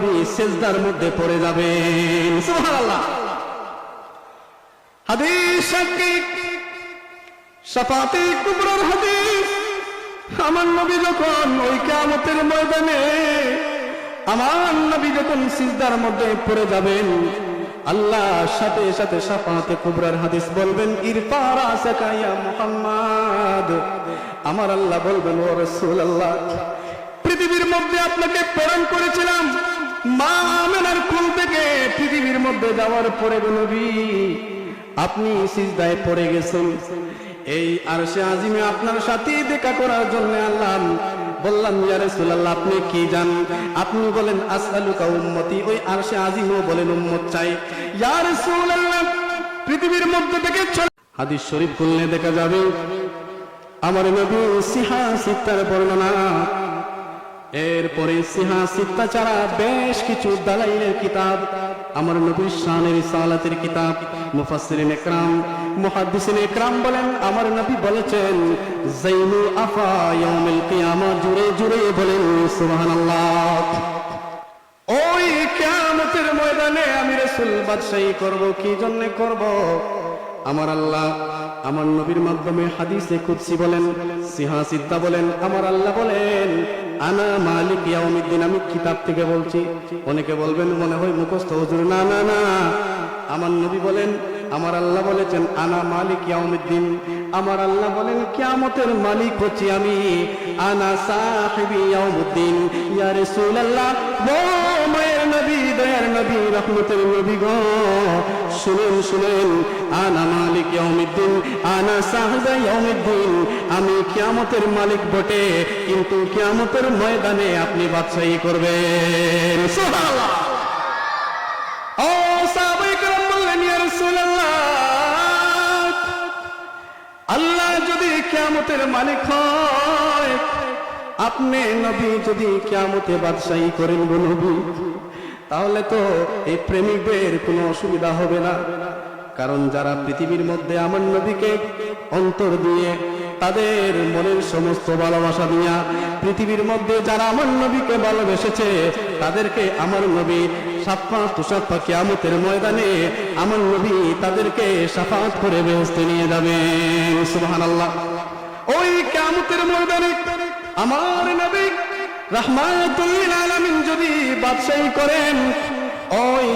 নবী সিজদার মধ্যে পড়ে যাবেন। সুবহানাল্লাহ। হাদিস সাকিব শাফাতে কুবরার হাদিস, আমার নবী যখন ওই কিয়ামতের ময়দানে আমার নবী যখন সিজদার মধ্যে পড়ে যাবেন, আল্লাহ সাথে সাথে শাফাতে কুবরার হাদিস বলবেন, ইরফা রাসাকা ইয়া মুহাম্মদ। আমার আল্লাহ বলবেন, ও রাসূলুল্লাহ, পৃথিবীর মধ্যে আপনাকে প্রেরণ করেছিলাম, মা আমেনার কোল থেকে পৃথিবীর মধ্যে যাওয়ার পরে নবী আপনি সিজদায় পড়ে গেছেন। এই আরশে আজিমে আপনার সাথে দেখা করার জন্য আল্লাহ বললাম, ইয়া রাসূলুল্লাহ, আপনি কি জানেন? আপনি বলেন, আসআলুকা উম্মতি। ওই আরশে আজিমও বলেন, উম্মত চাই। ইয়া রাসূলুল্লাহ, পৃথিবীর মধ্যে থেকে হাদিস শরীফ খুললে দেখা যাবে আমার নবী সিহা সিত্তার বর্ণনা, এরপরে সিহা সিত্তা ছাড়া বেশ কিছু দালাইলের কিতাব, আমার নবীর শানের রিসালাতের কিতাব, মুফাসসিরিন ইকরাম মুহাদ্দিসিন ইকরাম বলেন, আমার নবী বলেছেন, যাইনু আফা ইয়াউমিল কিয়ামা, জুড়ে জুড়ে বলেন সুবহানাল্লাহ। ওই কিয়ামতের ময়দানে আমি রাসূল বাদশাহী করব। কি জন্য করব? আমার আল্লাহ আমার নবীর মাধ্যমে হাদিসে কুদসি বলেন, সিহা সিদ্দা বলেন, আমার আল্লাহ বলেন, আনা মালিক ইয়াউমিদ্দিন। আমি কিতাব থেকে বলছি। অনেকে বলবেন মনে হয় মুখস্থ হুজুর। না না না, আমার নবী বলেন, আমার আল্লাহ বলেছেন, আনা মালিক ইয়াউমিদ্দিন। আমার আল্লাহ বলেন, কিয়ামতের মালিক হচ্ছি আমি। আনা সাহিবি ইয়াউমিদ্দিন। ইয়া রাসূলুল্লাহ, ও মায়ের নবী, দয়ার নবী, রহমতের নবী গো, শুনেন শুনেন, আনা মালিক ইয়াউমিদ্দিন, আনা সাহিবা ইয়াউমিদ্দিন। আমি কিয়ামতের মালিক বটে, কিন্তু কিয়ামতের ময়দানে আপনি বাদশাহী করবেন। সুবহানাল্লাহ। ও সাহাবায়ে কেরাম বললেন, ইয়া রাসূলুল্লাহ, আল্লাহ যদি কিয়ামতের মালিক হয়, আপনি নবী যদি কিয়ামতে বাদশাহী করেন গো নবী, তাহলে তো এই প্রেমিকদের কোনো অসুবিধা হবে না। কারণ যারা পৃথিবীর মধ্যে আমার নবীকে অন্তর দিয়ে, তাদের মনের সমস্ত ভালোবাসা দিয়া পৃথিবীর মধ্যে যারা আমার নবীকে ভালোবেসেছে, তাদেরকে আমার নবী শাফাআত তুশাফা কিয়ামতের ময়দানে আমার নবী তাদেরকে শাফাআত করে বেহেশতে নিয়ে যাবেন। সুবহানাল্লাহ। ওই কিয়ামতের ময়দানে আমার নবী রাহমাতুল লিল আলামিন যদি বাদশাহী করেন, ওই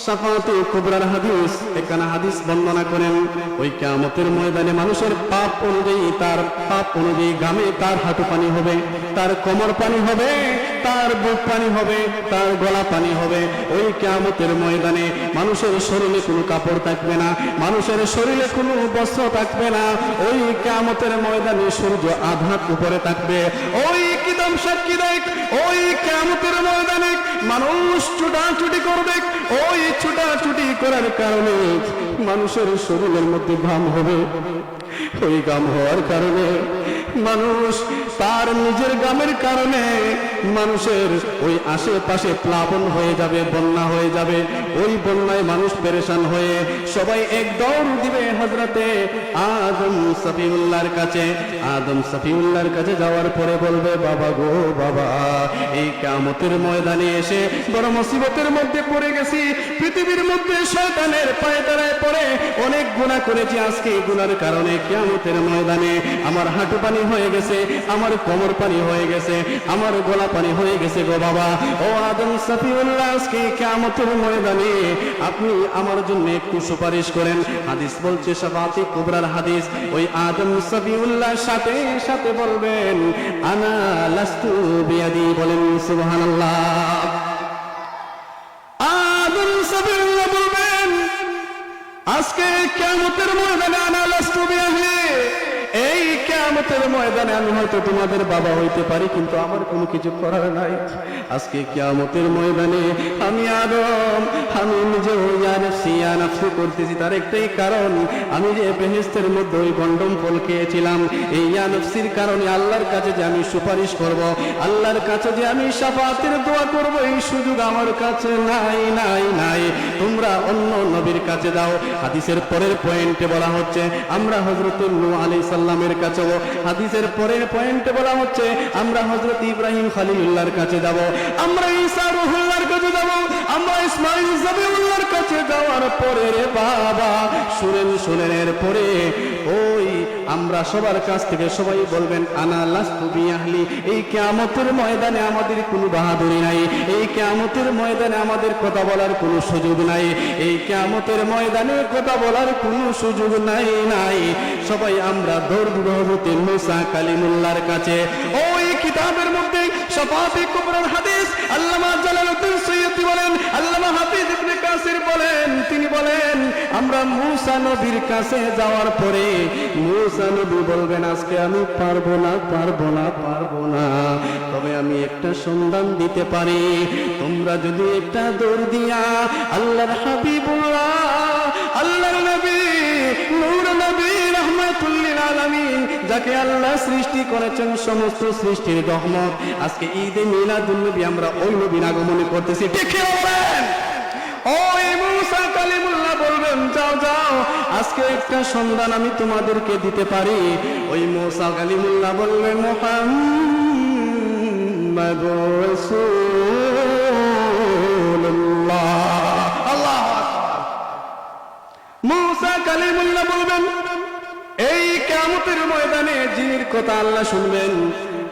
শাফাআতে কুবরার হাদিস, এখানে হাদিস বর্ণনা করেন, ওই কিয়ামতের ময়দানে মানুষের পাপ অনুযায়ী, তার পাপ অনুযায়ী গামে তার হাঁটু পানি হবে, তার কোমর পানি হবে, তার বুক পানি হবে, তার গলা পানি হবে। ওই কিয়ামতের ময়দানে মানুষের শরীরে কোনো কাপড় থাকবে না, মানুষের শরীরে কোনো বস্ত্র থাকবে না। ওই কিয়ামতের ময়দানে সূর্য আধা উপরে থাকবে। ওই কিদাম সাক্ষী দেখ, ওই কিয়ামতের ময়দানে মানুষ ছুটাছুটি করবে। ওই ছুটাছুটি করার কারণে মানুষের শরীরের মধ্যে ঘাম হবে। ওই ঘাম হওয়ার কারণে মানুষ তার নিজের গামের কারণে মানুষের ওই আশেপাশে প্লাবন হয়ে যাবে, বন্যা হয়ে যাবে। ওই বন্যায় মানুষ পেরেশান হয়ে সবাই এক দৌড় দিবে হযরতে আদম সফিউল্লাহর কাছে। আদম সফিউল্লাহর কাছে যাওয়ার পরে বলবে, বাবা গো বাবা, এই কিয়ামতের ময়দানে এসে বড় মুসিবতের মধ্যে পড়ে গেছি। পৃথিবীর মধ্যে শয়তানের পায়ে দাঁড়ায় পড়ে অনেক গুনাহ করেছি। আজকে এই গুনার কারণে কিয়ামতের ময়দানে আমার হাঁটু পানি হয়ে গেছে, আমার কোমর পানি হয়ে গেছে, আমার গলা পানি হয়ে গেছে গো বাবা। ও আদম সফিউল্লাহ, আজকে কিয়ামতের ময়দানে আপনি আমার জন্য একটু সুপারিশ করেন। হাদিস বলছে, শাফাআতে কুবরার হাদিস, ওই আদম সফিউল্লাহ সাথে সাথে বলবেন, আনা লাস্তু বিয়াদি। বলেন সুবহানাল্লাহ। আদম সফিউল্লাহ বলবেন, আজকে কিয়ামতের ময়দানে আনা লাস্তু বিয়াদি, এই কিয়ামতের ময়দানে আমি হয়তো তোমাদের বাবা হইতে পারি, কিন্তু আমার কোনো কিছু করার নাই। আজকে কিয়ামতের ময়দানে আমি আদম, আমি নিজে ইয়া নাফসি করতেছি। তার একটাই কারণ, আমি যে বেহেশতের মধ্যে ওই গন্ডম ফল খেয়েছিলাম, এই ইয়া নাফসির কারণে আল্লাহর কাছে যে আমি সুপারিশ করব, আল্লাহর কাছে যে আমি শাফাআতের দোয়া করব, এই সুযোগ আমার কাছে নাই নাই নাই। তোমরা অন্য নবীর কাছে যাও। হাদিসের পরের পয়েন্টে বলা হচ্ছে, আমরা হযরত নূহ আলাইহিস সালামের কাছে। হাদিসের পরের পয়েন্টে বলা হচ্ছে, আমরা হযরত ইব্রাহিম খলিলুল্লাহর কাছে যাব, আমরা ঈসা রূহুল্লাহর ইসমাঈল যাবিউল্লাহর কাছে যাওয়ার পরে রে বাবা, শুনেন এরপরে ওই আমরা সবার কাছ থেকে সবাই বলবেন আনা লাস্তু বিআহলি। এই কিয়ামতের ময়দানে আমাদের কোনো বাহাদুরি নাই, এই কিয়ামতের ময়দানে আমাদের কথা বলার কোনো সুযোগ নাই, এই কিয়ামতের ময়দানে কথা বলার কোনো সুযোগ নাই। সবাই আমরা দৌড় হতে মুসা কালিমুল্লাহর কাছে। ওই কিতাবের মধ্যে শাফাতে কুবরার হাদিস আল্লামা জালালউদ্দিন সৈয়দী বলেন, আল্লামা হাফিজ ইবনে কাসির বলেন, তিনি বলেন আমরা মুসা নবীর কাছে যাওয়ার পরে মুসা নবী বলবেন আজকে আমি পারবো না, তবে আমি একটা সন্ধান দিতে পারি। তোমরা যদি একটা দৌড় দিয়া আল্লাহর হাবিবুল্লাহ, আল্লাহর নবী, নূর নবী, রাহমাতুল লিল আলামিন, যাকে আল্লাহ সৃষ্টি করেছেন সমস্ত সৃষ্টির রহমত, আজকে ঈদে মিলাদুন নবী আমরা ওই নবীর আগমন করতেছি, ঠিক কি বলেন? ওই মুসা কালিমুল্লাহ বলবেন যাও আজকে একটা সন্ধান আমি তোমাদেরকে দিতে পারি। ওই মুসা কালিমুল্লাহ বললেন মুহাম্মাদুর রাসূলুল্লাহ। আল্লাহু আকবার। মুসা কালিমুল্লাহ বলবেন এই কিয়ামতের ময়দানে যিনির কথা আল্লাহ শুনবেন,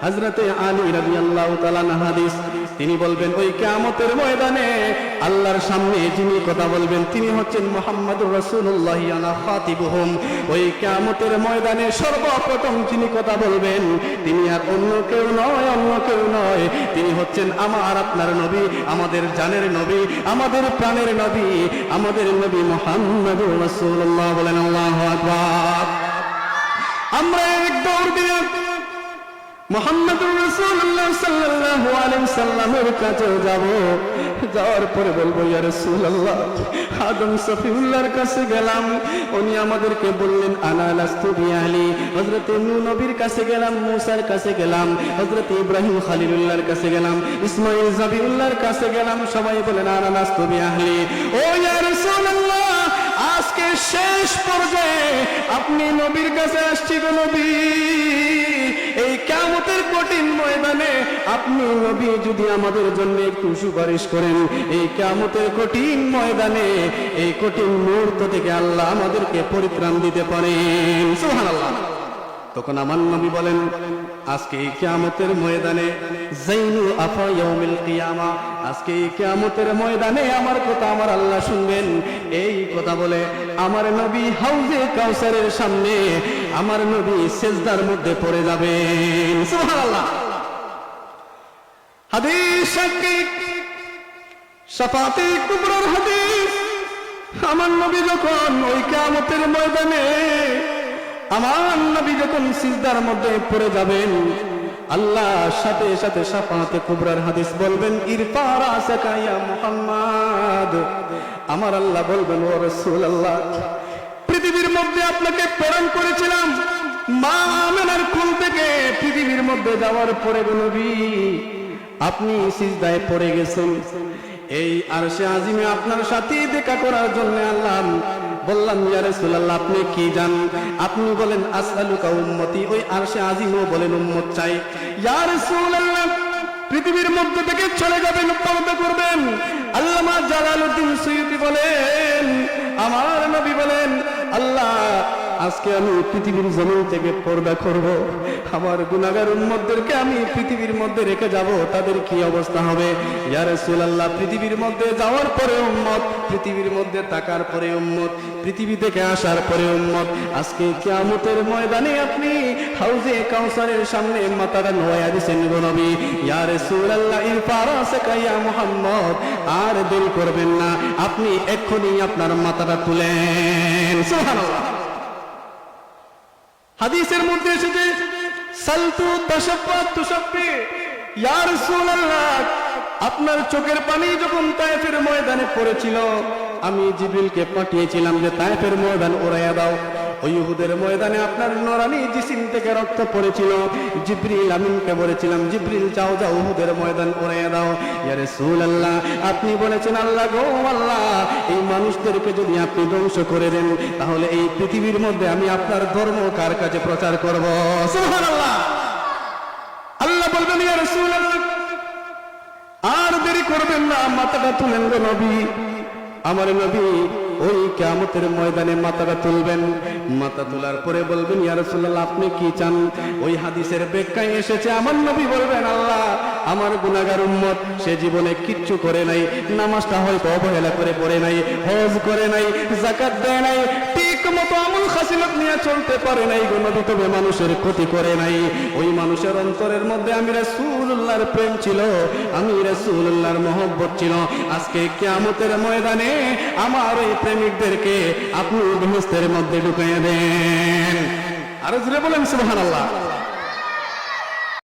হযরতে আলী রাদিয়াল্লাহু তাআলা আনহু হাদিস, তিনি বলবেন ওই কিয়ামতের ময়দানে আল্লাহর সামনে যিনি কথা বলবেন তিনি হচ্ছেন মুহাম্মাদুর রাসূলুল্লাহ আনা খাতিবুহুম। ওই কিয়ামতের ময়দানে সর্বপ্রথম যিনি কথা বলবেন তিনি আর অন্য কেউ নয়, তিনি হচ্ছেন আমার আপনার নবী, আমাদের জানের নবী, আমাদের প্রাণের নবী, আমাদের নবী মুহাম্মাদুর রাসূলুল্লাহ। বলেন আল্লাহু আকবার। আমরা এক দৌড় দিয়ে মুহাম্মাদুর রাসূলুল্লাহ সাল্লাল্লাহু আলাইহি সাল্লামের কাছে যাব, যাওয়ার পরে বলবো ইয়া রাসূলুল্লাহ, আদম সফিউল্লাহর কাছে গেলাম, উনি আমাদেরকে বললেন আনা লাস্তু বিআহলি। হযরতে নূহ নবীর কাছে গেলাম, মূসার কাছে গেলাম, হযরতে ইব্রাহিম খলিলুল্লাহর কাছে গেলাম, ইসমাঈল যাবিউল্লাহর কাছে গেলাম, সবাই বলেন আনা লাস্তু বিআহলি। ও ইয়া রাসূলুল্লাহ, আজকে শেষ পর্যায়ে আপনি নবীর কাছে আসছি গো নবী। এই কিয়ামতের কঠিন ময়দানে আপনি নবী যদি আমাদের জন্য একটু সুপারিশ করেন, এই কিয়ামতের কঠিন ময়দানে, এই কঠিন মুহূর্ত থেকে আল্লাহ আমাদেরকে পরিত্রাণ দিতে পারেন। সুবহানাল্লাহ। তখন আমার নবী বলেন আজকে এই কিয়ামতের ময়দানে জাইনু আফা ইয়াউমিল কিয়ামা, আজকে এই কিয়ামতের ময়দানে আমার কথা আমার আল্লাহ শুনবেন। এই কথা বলে আমার নবী হাউজে কাউসারের সামনে আমার নবী সিজদার মধ্যে পড়ে যাবেন। সুবহানাল্লাহ। হাদিস সাকিক শাফাতে কুবরার হাদিস, আমার নবী যখন ওই কিয়ামতের ময়দানে আমার নবী যখন সিজদার মধ্যে পড়ে যাবেন, আল্লাহ সাথে সাথে শাফাতে কুবরার হাদিস বলবেন ইরফা রাসাকা ইয়া মুহাম্মদ। আমার আল্লাহ বলবেন ও রাসূলুল্লাহ, পৃথিবীর মধ্যে আপনাকে প্রেরণ করেছিলাম মা আমিনার কোল থেকে, পৃথিবীর মধ্যে যাওয়ার পরে নবী আপনি সিজদায় পড়ে গেছেন, এই আরশে আজিমে আপনার সাথে দেখা করার জন্য আল্লাহ বললাম ইয়া রাসূলুল্লাহ আপনি কি জান? আপনি বলেন আসআলুকা উম্মতি, ওই আরশে আজিমও বলেন উম্মত চাই। ইয়া রাসূলুল্লাহ পৃথিবীর মধ্যে থেকে চলে যাবেন, পর্দা করবেন। আল্লামা জালালউদ্দিন সৈয়দী বলেন আমার নবী বলেন আল্লাহ আজকে আমি পৃথিবীর জমিন থেকে পর্দা করব, আমার গুনাহগার উম্মতদেরকে আমি পৃথিবীর মধ্যে রেখে যাব, তাদের কি অবস্থা হবে? ইয়া রাসূলুল্লাহ পৃথিবীর মধ্যে যাওয়ার পরে উম্মত, পৃথিবীর মধ্যে থাকার পরে উম্মত, পৃথিবী থেকে আসার পরে উম্মত, আজকে কিয়ামতের ময়দানে আপনি হাউজে কাউসারের সামনে মাথাটা নোয়া দিয়েছেন গো নবী। ইয়া রাসূলুল্লাহ ইরফা রাসাকা ইয়া মুহাম্মদ, আর দেরি করবেন না, আপনি এক্ষুনি আপনার মাথাটা তুলেন। সুবহানাল্লাহ। হাদিসের মধ্যে এসেছে সালতু তাশাফা তুশাফি, ইয়া রাসূলুল্লাহ আপনার চোখের পানি যখন তায়েফের ময়দানে পড়েছিল, আমি জিবরিলকে পাঠিয়েছিলাম যে তায়েফের ময়দান উড়াইয়া দাও। ওই উহুদের ময়দানে আপনার নূরানি জিসিম থেকে রক্ত পড়েছিল, জিবরিল আমিনকে বলেছিলাম জিবরিল যাও যাও উহুদের ময়দান উড়াইয়া দাও। ইয়া রাসূলুল্লাহ আপনি বলেছেন আল্লাহ গো আল্লাহ, এই মানুষদেরকে যদি আপনি ধ্বংস করে দেন তাহলে এই পৃথিবীর মধ্যে আমি আপনার ধর্ম কার কাছে প্রচার করব? সুবহানাল্লাহ। আল্লাহ বলবেন ইয়া রাসূলুল্লাহ আর দেরি করবেন না মাথাটা তুলেন গো নবী। আমার নবী ওই কিয়ামতের ময়দানে মাথাটা তুলবেন, মাথা তোলার পরে বলবেন ইয়া রাসূলুল্লাহ আপনি কি চান? ওই হাদিসের ব্যাখ্যায় এসেছে আমার নবী বলবেন আল্লাহ আমার গুনাহগার উম্মত সে জীবনে কিচ্ছু করে নাই, নামাজটা হয়তো অবহেলা করে পড়ে নাই, হজ করে নাই, যাকাত দেয় নাই, ঠিক মতো আমল খাসিলত নিয়ে চলতে পারে নাই গো নবী, তবে মানুষের ক্ষতি করে নাই। ওই মানুষের অন্তরের মধ্যে আমি রাসূলুল্লাহর প্রেম ছিল, আমি রাসূলুল্লাহর মহব্বত ছিল। আজকে কিয়ামতের ময়দানে আমার ওই প্রেমিকদেরকে আপনি বেহেশতের মধ্যে ঢুকিয়ে দেন। আর জোরে বলেন সুবহানাল্লাহ।